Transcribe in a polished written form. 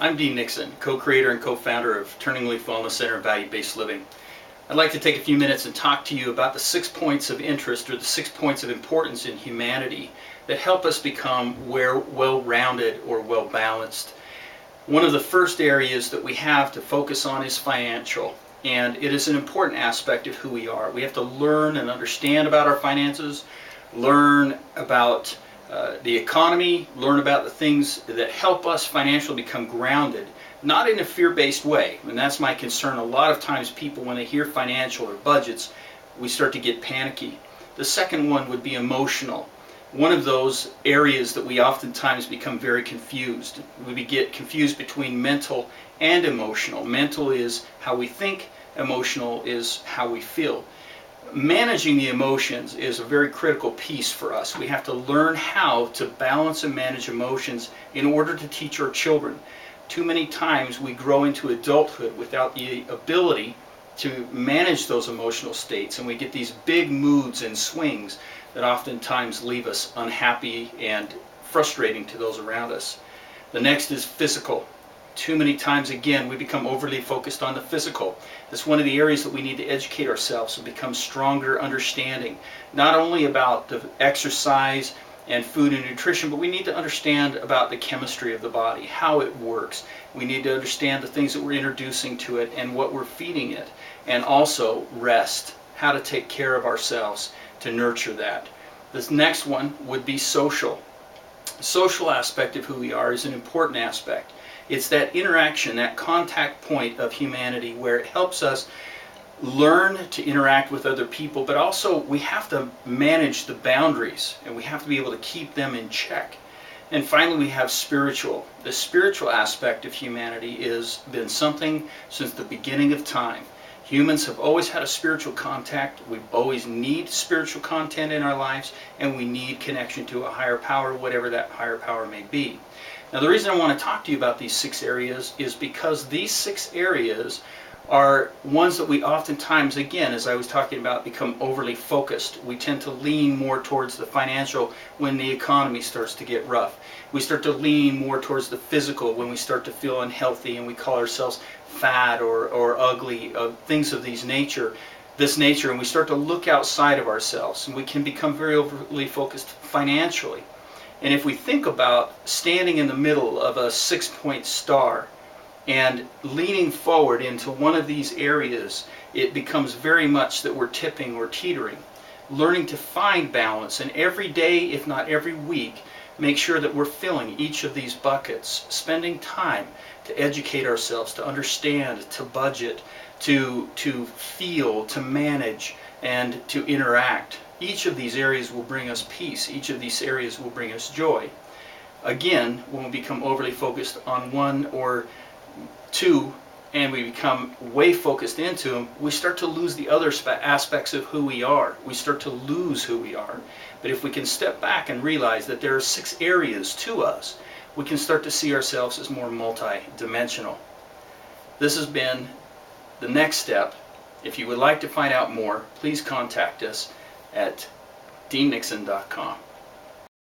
I'm Dean Nixon, co-creator and co-founder of Turning Leaf Wellness Center and Value-Based Living. I'd like to take a few minutes and talk to you about the 6 points of interest or the 6 points of importance in humanity that help us become well-rounded or well-balanced. One of the first areas that we have to focus on is financial, and it is an important aspect of who we are. We have to learn and understand about our finances, learn about the economy, learn about the things that help us financially become grounded, not in a fear-based way. And that's my concern. A lot of times people, when they hear financial or budgets, we start to get panicky. The second one would be emotional. One of those areas that we oftentimes become very confused. We get confused between mental and emotional. Mental is how we think, emotional is how we feel. Managing the emotions is a very critical piece for us. We have to learn how to balance and manage emotions in order to teach our children. Too many times we grow into adulthood without the ability to manage those emotional states, and we get these big moods and swings that oftentimes leave us unhappy and frustrating to those around us. The next is physical. Too many times, again, we become overly focused on the physical. That's one of the areas that we need to educate ourselves and become stronger understanding, not only about the exercise and food and nutrition, but we need to understand about the chemistry of the body, how it works. We need to understand the things that we're introducing to it and what we're feeding it, and also rest, how to take care of ourselves to nurture that. This next one would be social. The social aspect of who we are is an important aspect. It's that interaction, that contact point of humanity where it helps us learn to interact with other people, but also we have to manage the boundaries and we have to be able to keep them in check. And finally, we have spiritual. The spiritual aspect of humanity has been something since the beginning of time. Humans have always had a spiritual contact. We always need spiritual content in our lives, and we need connection to a higher power, whatever that higher power may be. Now, the reason I want to talk to you about these 6 areas is because these 6 areas are ones that we oftentimes, again, as I was talking about, become overly focused. We tend to lean more towards the financial when the economy starts to get rough. We start to lean more towards the physical when we start to feel unhealthy and we call ourselves fat or ugly, things of this nature, and we start to look outside of ourselves, and we can become very overly focused financially. And if we think about standing in the middle of a 6-point star and leaning forward into one of these areas, it becomes very much that we're tipping or teetering. Learning to find balance, and every day, if not every week, make sure that we're filling each of these buckets, spending time to educate ourselves, to understand, to budget, to feel, to manage, and to interact. Each of these areas will bring us peace. Each of these areas will bring us joy. Again, when we become overly focused on one or two and we become way focused into them, we start to lose the other aspects of who we are. We start to lose who we are. But if we can step back and realize that there are 6 areas to us, we can start to see ourselves as more multi-dimensional. This has been the next step. If you would like to find out more, please contact us at deannixon.com.